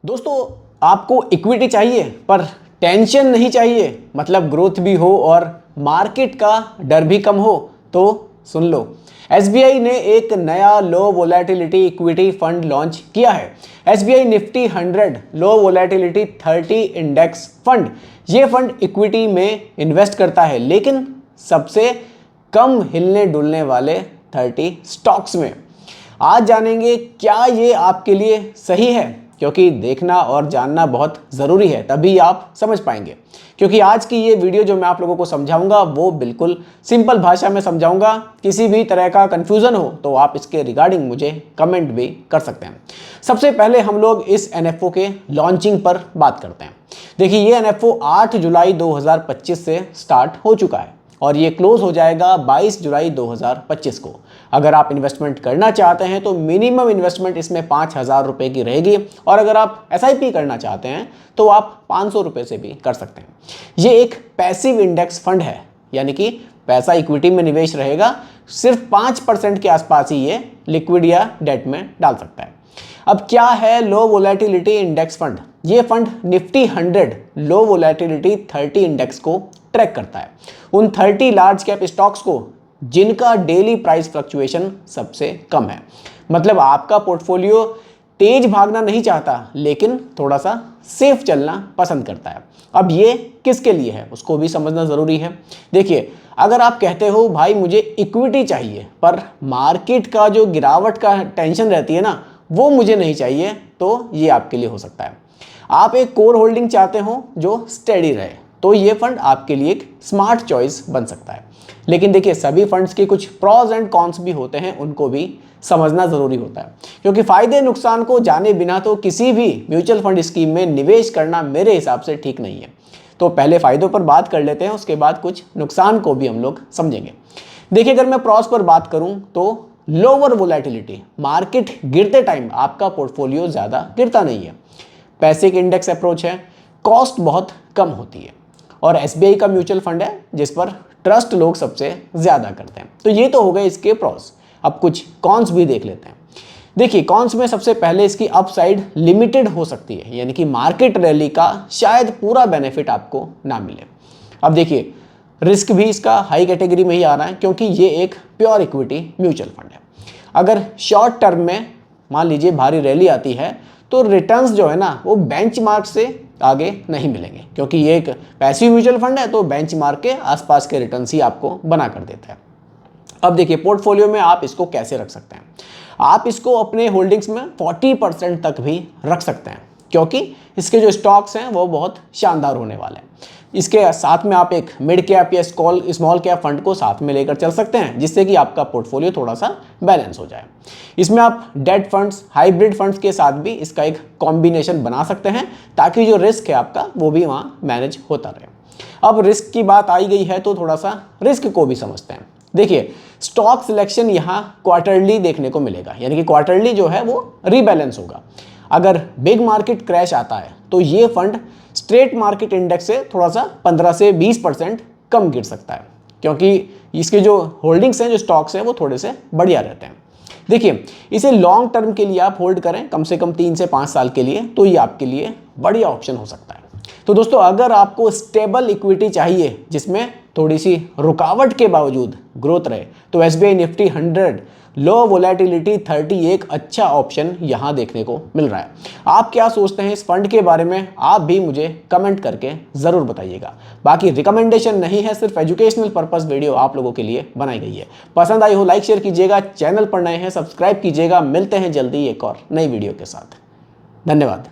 दोस्तों, आपको इक्विटी चाहिए पर टेंशन नहीं चाहिए, मतलब ग्रोथ भी हो और मार्केट का डर भी कम हो, तो सुन लो। एसबीआई ने एक नया लो वोलेटिलिटी इक्विटी फंड लॉन्च किया है, एसबीआई निफ्टी 100 लो वोलेटिलिटी 30 इंडेक्स फंड। ये फंड इक्विटी में इन्वेस्ट करता है, लेकिन सबसे कम हिलने डुलने वाले 30 स्टॉक्स में। आज जानेंगे क्या ये आपके लिए सही है, क्योंकि देखना और जानना बहुत ज़रूरी है, तभी आप समझ पाएंगे। क्योंकि आज की ये वीडियो जो मैं आप लोगों को समझाऊंगा वो बिल्कुल सिंपल भाषा में समझाऊंगा। किसी भी तरह का कन्फ्यूज़न हो तो आप इसके रिगार्डिंग मुझे कमेंट भी कर सकते हैं। सबसे पहले हम लोग इस एनएफओ के लॉन्चिंग पर बात करते हैं। देखिए, ये एनएफओ 8 जुलाई 2025 से स्टार्ट हो चुका है और ये क्लोज हो जाएगा 22 जुलाई 2025 को। अगर आप इन्वेस्टमेंट करना चाहते हैं तो मिनिमम इन्वेस्टमेंट इसमें 5,000 रुपये की रहेगी, और अगर आप एसआईपी करना चाहते हैं तो आप 500 रुपये से भी कर सकते हैं। ये एक पैसिव इंडेक्स फंड है, यानी कि पैसा इक्विटी में निवेश रहेगा, सिर्फ 5% के आसपास ही ये लिक्विड या डेट में डाल सकता है। अब क्या है लो वोलेटिलिटी इंडेक्स फंड? ये फंड निफ्टी 100 लो वोलेटिलिटी 30 इंडेक्स को ट्रैक करता है, उन 30 लार्ज कैप स्टॉक्स को जिनका डेली प्राइस फ्लक्चुएशन सबसे कम है। मतलब आपका पोर्टफोलियो तेज भागना नहीं चाहता, लेकिन थोड़ा सा सेफ चलना पसंद करता है। अब ये किसके लिए है उसको भी समझना ज़रूरी है। देखिए, अगर आप कहते हो भाई मुझे इक्विटी चाहिए पर मार्केट का जो गिरावट का टेंशन रहती है ना, वो मुझे नहीं चाहिए, तो ये आपके लिए हो सकता है। आप एक कोर होल्डिंग चाहते हो जो स्टेडी रहे, तो ये फंड आपके लिए एक स्मार्ट चॉइस बन सकता है। लेकिन देखिए, सभी फंड्स के कुछ प्रॉज एंड कॉन्स भी होते हैं, उनको भी समझना ज़रूरी होता है। क्योंकि फ़ायदे नुकसान को जाने बिना तो किसी भी म्यूचुअल फंड स्कीम में निवेश करना मेरे हिसाब से ठीक नहीं है। तो पहले फ़ायदों पर बात कर लेते हैं, उसके बाद कुछ नुकसान को भी हम लोग समझेंगे। देखिए, अगर मैं प्रॉस पर बात करूँ तो लोअर वोलेटिलिटी, मार्केट गिरते टाइम आपका पोर्टफोलियो ज़्यादा गिरता नहीं है, पैसिव इंडेक्स अप्रोच है, कॉस्ट बहुत कम होती है, और एसबीआई का म्यूचुअल फंड है जिस पर ट्रस्ट लोग सबसे ज़्यादा करते हैं। तो ये तो हो गए इसके प्रॉस। अब कुछ कॉन्स भी देख लेते हैं। देखिए, कॉन्स में सबसे पहले इसकी अपसाइड लिमिटेड हो सकती है, यानी कि मार्केट रैली का शायद पूरा बेनिफिट आपको ना मिले। अब देखिए, रिस्क भी इसका हाई कैटेगरी में ही आ रहा है, क्योंकि ये एक प्योर इक्विटी म्यूचुअल फंड है। अगर शॉर्ट टर्म में मान लीजिए भारी रैली आती है तो रिटर्न्स जो है ना वो बेंचमार्क से आगे नहीं मिलेंगे, क्योंकि ये एक पैसिव म्यूचुअल फंड है, तो बेंचमार्क के आसपास के रिटर्न्स ही आपको बना कर देता है। अब देखिए, पोर्टफोलियो में आप इसको कैसे रख सकते हैं? आप इसको अपने होल्डिंग्स में 40% तक भी रख सकते हैं, क्योंकि इसके जो स्टॉक्स हैं वो बहुत शानदार होने वाले हैं। इसके साथ में आप एक मिड कैप या स्मॉल कैप फंड को साथ में लेकर चल सकते हैं, जिससे कि आपका पोर्टफोलियो थोड़ा सा बैलेंस हो जाए। इसमें आप डेट फंड्स, हाइब्रिड फंड्स के साथ भी इसका एक कॉम्बिनेशन बना सकते हैं, ताकि जो रिस्क है आपका वो भी वहाँ मैनेज होता रहे। अब रिस्क की बात आई गई है तो थोड़ा सा रिस्क को भी समझते हैं। देखिए, स्टॉक सिलेक्शन यहाँ क्वार्टरली देखने को मिलेगा, यानी कि क्वार्टरली जो है वो रीबैलेंस होगा। अगर बिग मार्केट क्रैश आता है तो ये फंड स्ट्रेट मार्केट इंडेक्स से थोड़ा सा 15 से 20% कम गिर सकता है, क्योंकि इसके जो होल्डिंग्स हैं, जो स्टॉक्स हैं, वो थोड़े से बढ़िया रहते हैं। देखिए, इसे लॉन्ग टर्म के लिए आप होल्ड करें, कम से कम 3 से 5 साल के लिए, तो ये आपके लिए बढ़िया ऑप्शन हो सकता है। तो दोस्तों, अगर आपको स्टेबल इक्विटी चाहिए जिसमें थोड़ी सी रुकावट के बावजूद ग्रोथ रहे, तो एसबीआई निफ्टी 100 लो वोलेटिलिटी 30 एक अच्छा ऑप्शन यहाँ देखने को मिल रहा है। आप क्या सोचते हैं इस फंड के बारे में? आप भी मुझे कमेंट करके ज़रूर बताइएगा। बाकी रिकमेंडेशन नहीं है, सिर्फ एजुकेशनल पर्पस वीडियो आप लोगों के लिए बनाई गई है। पसंद आई हो लाइक शेयर कीजिएगा, चैनल पर नए हैं सब्सक्राइब कीजिएगा। मिलते हैं जल्दी एक और नई वीडियो के साथ। धन्यवाद।